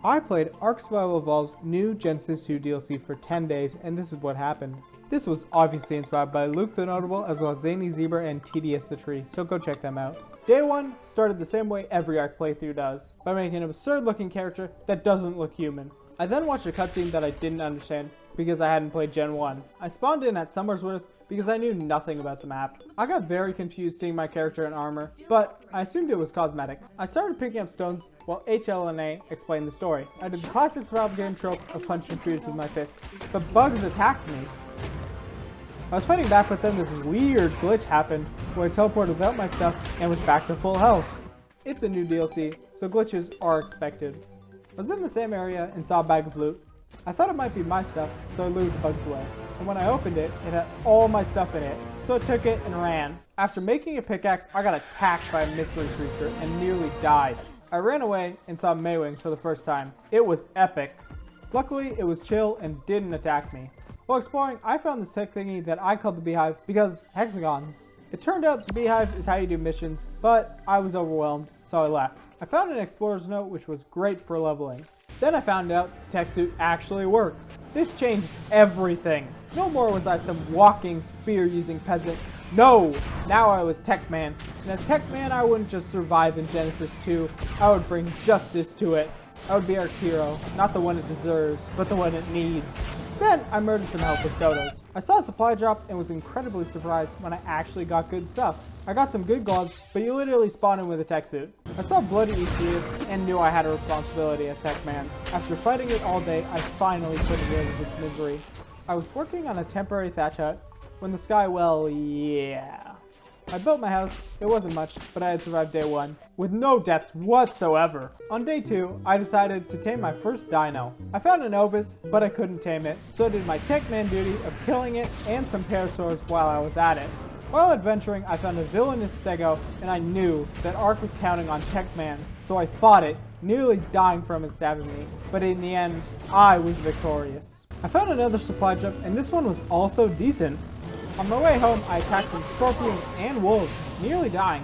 I played Ark Survival Evolved's new Genesis 2 DLC for 10 days, and this is what happened. This was obviously inspired by Luke the Notable, as well as Zany Zebra and TDS the Tree, so go check them out. Day 1 started the same way every Ark playthrough does, by making an absurd looking character that doesn't look human. I then watched a cutscene that I didn't understand, because I hadn't played Gen 1. I spawned in at Summersworth because I knew nothing about the map. I got very confused seeing my character in armor, but I assumed it was cosmetic. I started picking up stones while HLNA explained the story. I did the classic survival game trope of punching trees with my fists, but bugs attacked me. I was fighting back, but then this weird glitch happened where I teleported without my stuff and was back to full health. It's a new DLC, so glitches are expected. I was in the same area and saw a bag of loot. I thought it might be my stuff, so I looted the bugs away. And when I opened it, it had all my stuff in it, so I took it and ran. After making a pickaxe, I got attacked by a mystery creature and nearly died. I ran away and saw Maewing for the first time. It was epic. Luckily, it was chill and didn't attack me. While exploring, I found this tech thingy that I called the Beehive because hexagons. It turned out the Beehive is how you do missions, but I was overwhelmed, so I left. I found an explorer's note, which was great for leveling. Then I found out the tech suit actually works. This changed everything. No more was I some walking spear-using peasant. No! Now I was Tech Man. And as Tech Man, I wouldn't just survive in Genesis 2, I would bring justice to it. I would be our hero, not the one it deserves, but the one it needs. Then I murdered some helpless dodos. I saw a supply drop and was incredibly surprised when I actually got good stuff. I got some good gloves, but you literally spawn in with a tech suit. I saw bloody Etheus and knew I had a responsibility as Tech Man. After fighting it all day, I finally put it rid of its misery. I was working on a temporary thatch hut when the sky, well, yeah. I built my house. It wasn't much, but I had survived day 1 with no deaths whatsoever. On day 2, I decided to tame my first dino. I found an Obus, but I couldn't tame it, so I did my Tech Man duty of killing it and some parasaurs while I was at it. While adventuring, I found a villainous stego, and I knew that Ark was counting on Tech Man, so I fought it, nearly dying from it stabbing me, but in the end, I was victorious. I found another supply drop, and this one was also decent. On my way home, I attacked some scorpions and wolves, nearly dying,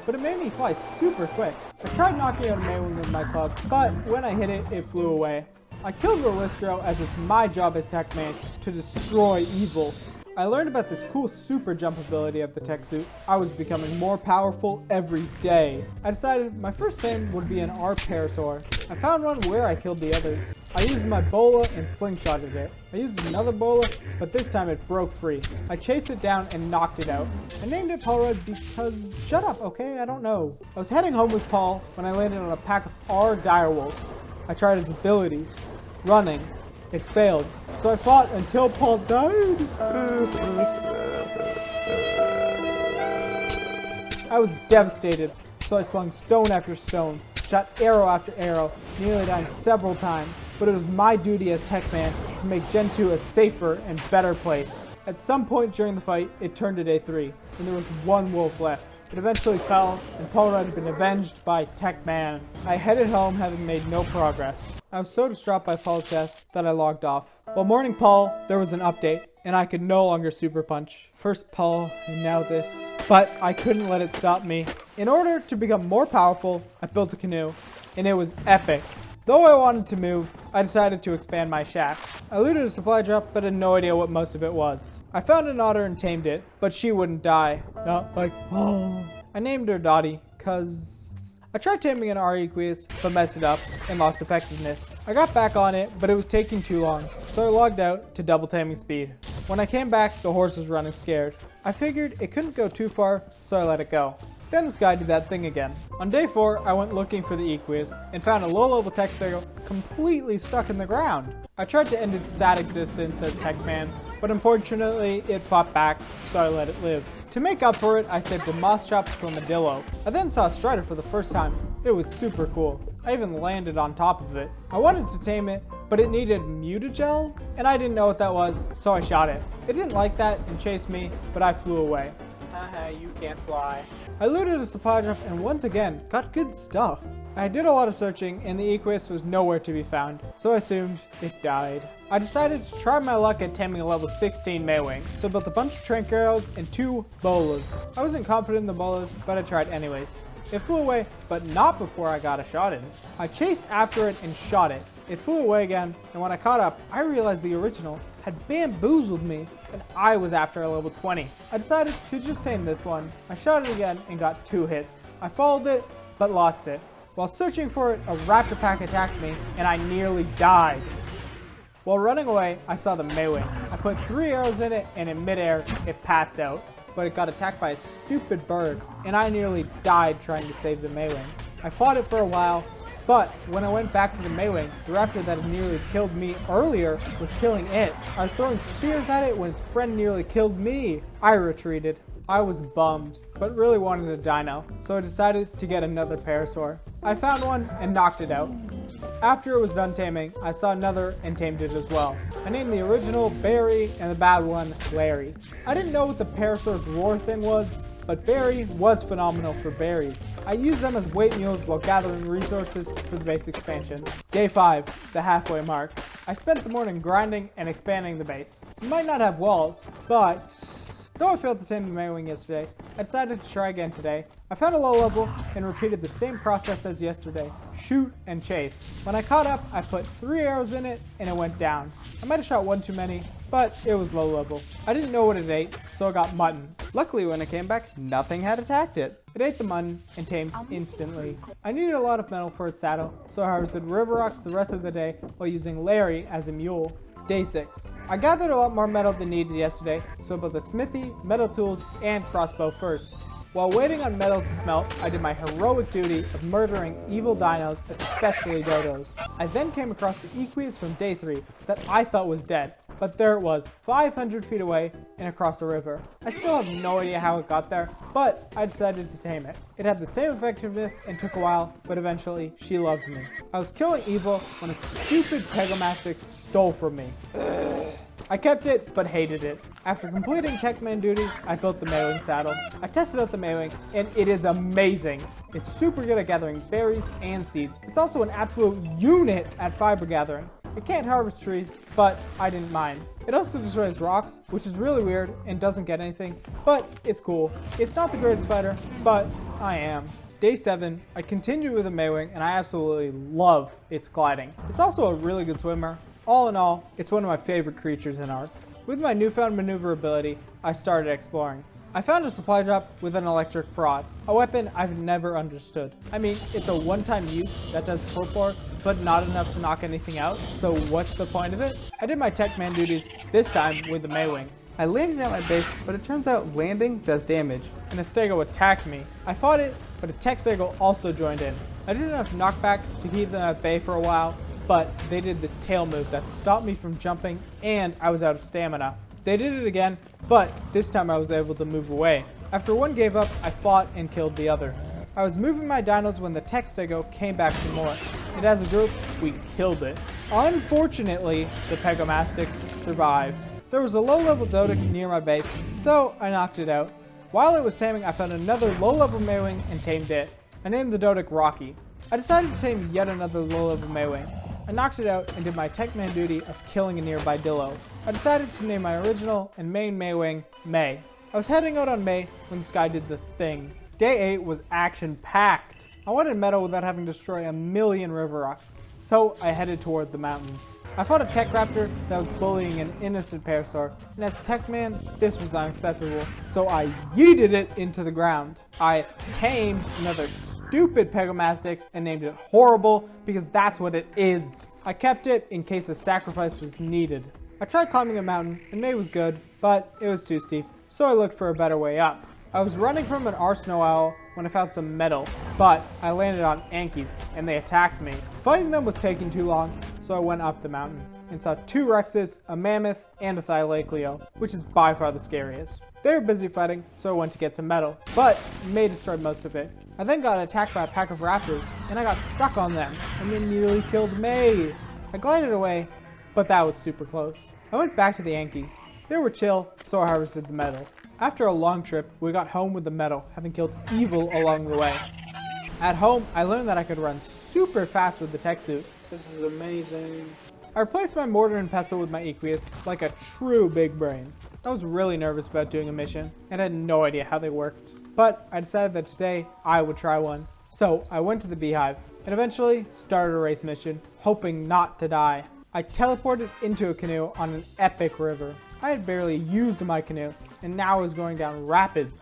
but it made me fly super quick. I tried knocking out a Maewing with my club, but when I hit it, it flew away. I killed Rolistro as it's my job as Tech Man to destroy evil. I learned about this cool super jump ability of the tech suit. I was becoming more powerful every day. I decided my first tame would be an R parasaur. I found one where I killed the others. I used my bola and slingshotted it. I used another bola, but this time it broke free. I chased it down and knocked it out. I named it Paul Red because, shut up, okay, I don't know. I was heading home with Paul when I landed on a pack of R direwolves. I tried his abilities. Running. It failed, so I fought until Paul died. I was devastated, so I slung stone after stone, shot arrow after arrow, nearly dying several times, but it was my duty as Tech Man to make Gen 2 a safer and better place. At some point during the fight, it turned to day 3, and there was one wolf left. It eventually fell, and Paul had been avenged by Tech Man. I headed home having made no progress. I was so distraught by Paul's death that I logged off. While mourning Paul, there was an update, and I could no longer super punch. First Paul, and now this. But I couldn't let it stop me. In order to become more powerful, I built a canoe, and it was epic. Though I wanted to move, I decided to expand my shack. I looted a supply drop, but had no idea what most of it was. I found an otter and tamed it, but she wouldn't die. Not like Paul. I named her Dottie, cause I tried taming an Arequius, but messed it up and lost effectiveness. I got back on it, but it was taking too long, so I logged out to double taming speed. When I came back, the horse was running scared. I figured it couldn't go too far, so I let it go. Then this guy did that thing again. On day 4, I went looking for the Equius and found a low-level tech stego completely stuck in the ground. I tried to end its sad existence as Tech Man, but unfortunately it fought back, so I let it live. To make up for it, I saved a moss chops from a dillo. I then saw a strider for the first time. It was super cool. I even landed on top of it. I wanted to tame it, but it needed mutagel, and I didn't know what that was, so I shot it. It didn't like that and chased me, but I flew away. Haha, you can't fly. I looted a supply drop and once again got good stuff. I did a lot of searching and the Equius was nowhere to be found, so I assumed it died. I decided to try my luck at taming a level 16 Maewing, so I built a bunch of trank arrows and 2 bolas. I wasn't confident in the bolas, but I tried anyways. It flew away, but not before I got a shot in. I chased after it and shot it. It flew away again, and when I caught up, I realized the original had bamboozled me, and I was after a level 20. I decided to just tame this one. I shot it again and got 2 hits. I followed it, but lost it. While searching for it, a raptor pack attacked me, and I nearly died. While running away, I saw the Maewing. I put 3 arrows in it, and in midair, it passed out. But it got attacked by a stupid bird, and I nearly died trying to save the Maewing. I fought it for a while, but when I went back to the Maewing, the raptor that had nearly killed me earlier was killing it. I was throwing spears at it when its friend nearly killed me. I retreated. I was bummed, but really wanted a dino, so I decided to get another parasaur. I found one and knocked it out. After it was done taming, I saw another and tamed it as well. I named the original Barry and the bad one Larry. I didn't know what the parasaur's roar thing was, but Barry was phenomenal for berries. I used them as weight mules while gathering resources for the base expansion. Day 5, the halfway mark. I spent the morning grinding and expanding the base. You might not have walls, but though I failed to tame the Maewing yesterday, I decided to try again today. I found a low level and repeated the same process as yesterday. Shoot and chase. When I caught up, I put 3 arrows in it and it went down. I might have shot 1 too many, but it was low level. I didn't know what it ate, so I got mutton. Luckily when I came back, nothing had attacked it. It ate the mutton and tamed instantly. I needed a lot of metal for its saddle, so I harvested river rocks the rest of the day while using Larry as a mule. Day 6. I gathered a lot more metal than needed yesterday, so I built a smithy, metal tools, and crossbow first. While waiting on metal to smelt, I did my heroic duty of murdering evil dinos, especially dodos. I then came across the equius from day 3 that I thought was dead, but there it was, 500 feet away and across the river. I still have no idea how it got there, but I decided to tame it. It had the same effectiveness and took a while, but eventually she loved me. I was killing evil when a stupid Pegomastix stole from me. I kept it, but hated it. After completing Techman duties, I built the Maewing saddle. I tested out the Maewing, and it is amazing. It's super good at gathering berries and seeds. It's also an absolute unit at fiber gathering. It can't harvest trees, but I didn't mind. It also destroys rocks, which is really weird and doesn't get anything, but it's cool. It's not the greatest fighter, but I am. Day 7, I continued with the Maewing, and I absolutely love its gliding. It's also a really good swimmer. All in all, it's one of my favorite creatures in Ark. With my newfound maneuverability, I started exploring. I found a supply drop with an electric prod, a weapon I've never understood. I mean, it's a one-time use that does full for, but not enough to knock anything out, so what's the point of it? I did my Techman duties, this time with the Maewing. I landed at my base, but it turns out landing does damage, and a stego attacked me. I fought it, but a tech stego also joined in. I did enough knockback to keep them at bay for a while, but they did this tail move that stopped me from jumping, and I was out of stamina. They did it again, but this time I was able to move away. After one gave up, I fought and killed the other. I was moving my dinos when the tech stego came back for more, and as a group, we killed it. Unfortunately, the Pegomastix survived. There was a low-level Dodic near my base, so I knocked it out. While it was taming, I found another low-level Maewing and tamed it. I named the Dodic Rocky. I decided to tame yet another low-level Maewing. I knocked it out and did my Techman duty of killing a nearby Dillo. I decided to name my original and main Maewing May. I was heading out on May when this guy did the thing. Day 8 was action-packed. I wanted metal without having to destroy a million river rocks, so I headed toward the mountains. I fought a tech raptor that was bullying an innocent parasaur, and as Techman, this was unacceptable, so I yeeted it into the ground. I tamed another stupid Pegomastix and named it Horrible because that's what it is. I kept it in case a sacrifice was needed. I tried climbing a mountain and May was good, but it was too steep, so I looked for a better way up. I was running from an snow owl when I found some metal, but I landed on Ankies and they attacked me. Fighting them was taking too long, so I went up the mountain and saw 2 Rexes, a mammoth, and a Thylacleo, which is by far the scariest. They were busy fighting, so I went to get some metal, but May destroyed most of it. I then got attacked by a pack of raptors, and I got stuck on them, and they nearly killed May. I glided away, but that was super close. I went back to the Yankees. They were chill, so I harvested the metal. After a long trip, we got home with the metal, having killed evil along the way. At home, I learned that I could run super fast with the tech suit. This is amazing. I replaced my mortar and pestle with my equius, like a true big brain. I was really nervous about doing a mission, and had no idea how they worked. but I decided that today I would try one. So I went to the beehive and eventually started a race mission, hoping not to die. I teleported into a canoe on an epic river. I had barely used my canoe and now I was going down rapids.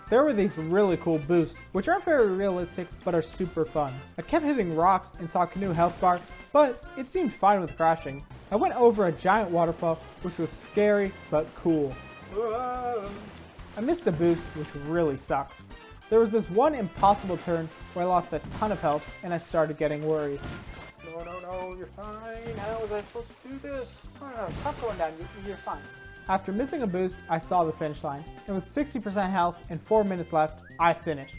There were these really cool boosts, which aren't very realistic, but are super fun. I kept hitting rocks and saw a canoe health bar, but it seemed fine with crashing. I went over a giant waterfall, which was scary, but cool. I missed the boost, which really sucked. There was this one impossible turn where I lost a ton of health, and I started getting worried. No, you're fine. How was I supposed to do this? No, stop going down, you're fine. After missing a boost, I saw the finish line, and with 60% health and 4 minutes left, I finished.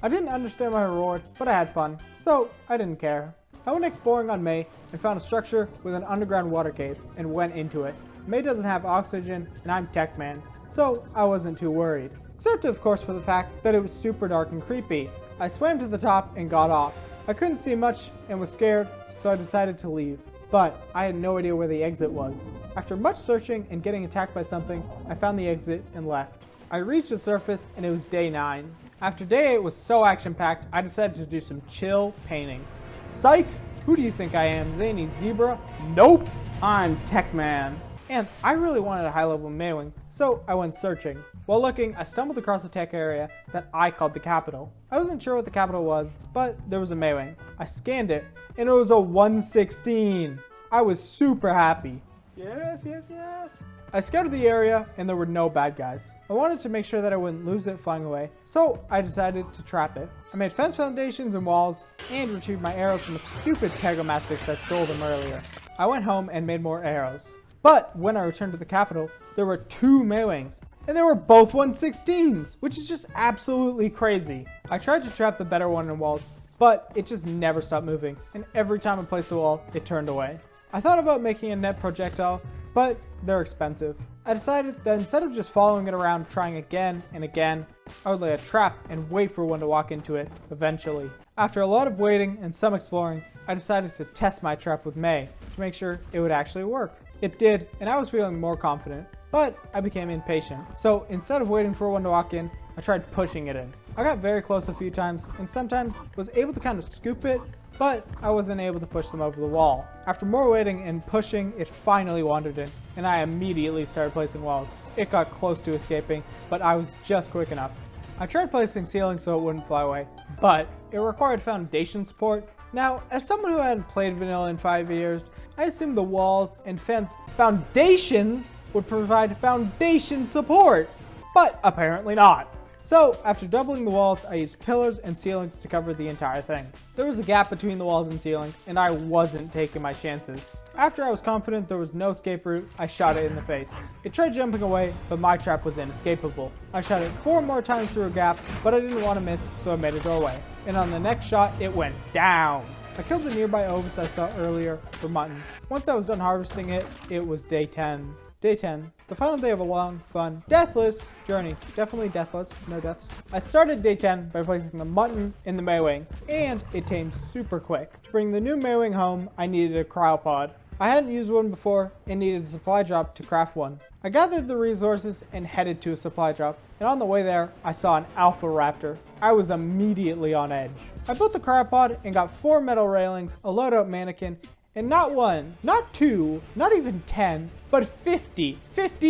I didn't understand my reward, but I had fun, so I didn't care. I went exploring on May and found a structure with an underground water cave and went into it. May doesn't have oxygen, and I'm Tech Man, so I wasn't too worried. Except of course for the fact that it was super dark and creepy. I swam to the top and got off. I couldn't see much and was scared, so I decided to leave. But I had no idea where the exit was. After much searching and getting attacked by something, I found the exit and left. I reached the surface and it was day 9. After day 8 was so action-packed, I decided to do some chill painting. Psych! Who do you think I am, Zany Zebra? Nope! I'm Tech Man. And I really wanted a high-level Maewing, so I went searching. While looking, I stumbled across a tech area that I called the capital. I wasn't sure what the capital was, but there was a Maewing. I scanned it, and it was a 116. I was super happy. Yes. I scouted the area, and there were no bad guys. I wanted to make sure that I wouldn't lose it flying away, so I decided to trap it. I made fence foundations and walls, and retrieved my arrows from the stupid Pegomastics that stole them earlier. I went home and made more arrows. But when I returned to the capital, there were 2 Maewings, and they were both 116s, which is just absolutely crazy. I tried to trap the better one in walls, but it just never stopped moving, and every time I placed a wall, it turned away. I thought about making a net projectile, but they're expensive. I decided that instead of just following it around trying again and again, I would lay a trap and wait for one to walk into it eventually. After a lot of waiting and some exploring, I decided to test my trap with May to make sure it would actually work. It did, and I was feeling more confident, but I became impatient. So instead of waiting for one to walk in, I tried pushing it in. I got very close a few times, and sometimes was able to kind of scoop it, but I wasn't able to push them over the wall. After more waiting and pushing, it finally wandered in, and I immediately started placing walls. It got close to escaping, but I was just quick enough. I tried placing ceilings so it wouldn't fly away, but it required foundation support. Now, as someone who hadn't played vanilla in 5 years, I assumed the walls and fence foundations would provide foundation support, but apparently not. So, after doubling the walls, I used pillars and ceilings to cover the entire thing. There was a gap between the walls and ceilings, and I wasn't taking my chances. After I was confident there was no escape route, I shot it in the face. It tried jumping away, but my trap was inescapable. I shot it 4 more times through a gap, but I didn't want to miss, so I made a doorway. And on the next shot, it went down. I killed the nearby ovis I saw earlier for mutton. Once I was done harvesting it, it was day 10. Day 10, the final day of a long, fun, deathless journey. Definitely deathless, no deaths. I started day 10 by placing the mutton in the Maewing, and it tamed super quick. To bring the new Maewing home, I needed a cryopod. I hadn't used one before and needed a supply drop to craft one. I gathered the resources and headed to a supply drop, and on the way there, I saw an alpha raptor. I was immediately on edge. I built the cryopod and got 4 metal railings, a loadout mannequin, and not 1, not 2, not even 10, but 50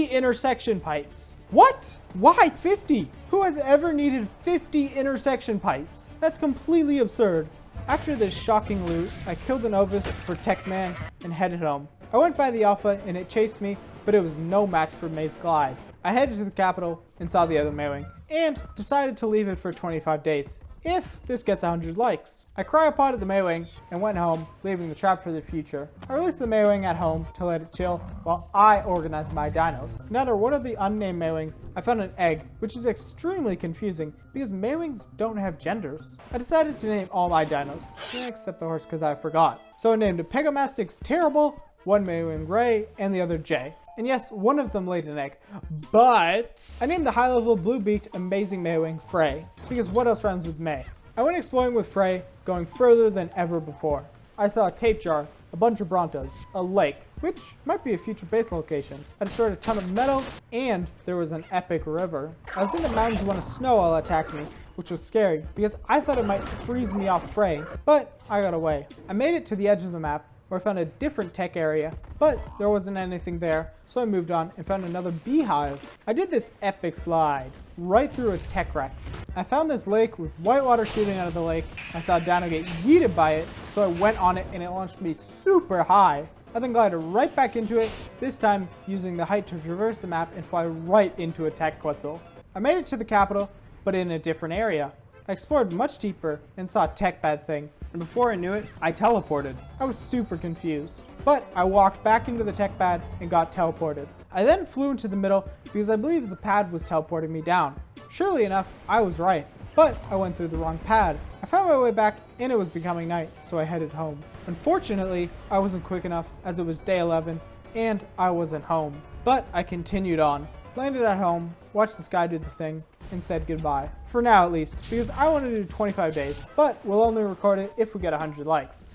intersection pipes. What? Why 50? Who has ever needed 50 intersection pipes? That's completely absurd. After this shocking loot, I killed an ovis for Tech Man and headed home. I went by the alpha and it chased me, but it was no match for May's glide. I headed to the capital and saw the other Maewing, and decided to leave it for 25 days. If this gets 100 likes. I cryopoded the Maewing and went home, leaving the trap for the future. I released the Maewing at home to let it chill while I organized my dinos. And under one of the unnamed Maewings, I found an egg, which is extremely confusing because Maewings don't have genders. I decided to name all my dinos, except the horse because I forgot. So I named Pegomastics Terrible, one Maewing Ray, and the other Jay. And yes, one of them laid an egg, but I named the high-level blue-beaked amazing Maewing Frey, because what else rhymes with May? I went exploring with Frey, going further than ever before. I saw a tape jar, a bunch of Brontos, a lake, which might be a future base location. I destroyed a ton of metal, and there was an epic river. I was in the mountains when a snow owl attacked me, which was scary because I thought it might freeze me off prey, but I got away. I made it to the edge of the map where I found a different tech area, but there wasn't anything there, so I moved on and found another beehive. I did this epic slide right through a tech rex. I found this lake with white water shooting out of the lake. I saw a dino get yeeted by it, so I went on it and it launched me super high. I then glided right back into it, this time using the height to traverse the map and fly right into a tech quetzal. I made it to the capital, but in a different area. I explored much deeper and saw a tech bad thing, and before I knew it, I teleported. I was super confused, but I walked back into the tech pad and got teleported. I then flew into the middle because I believed the pad was teleporting me down. Surely enough, I was right, but I went through the wrong pad. I found my way back and it was becoming night, so I headed home. Unfortunately, I wasn't quick enough as it was day 11 and I wasn't home, but I continued on. Landed at home, watched this guy do the thing, and said goodbye. For now at least, because I want to do 25 days, but we'll only record it if we get 100 likes.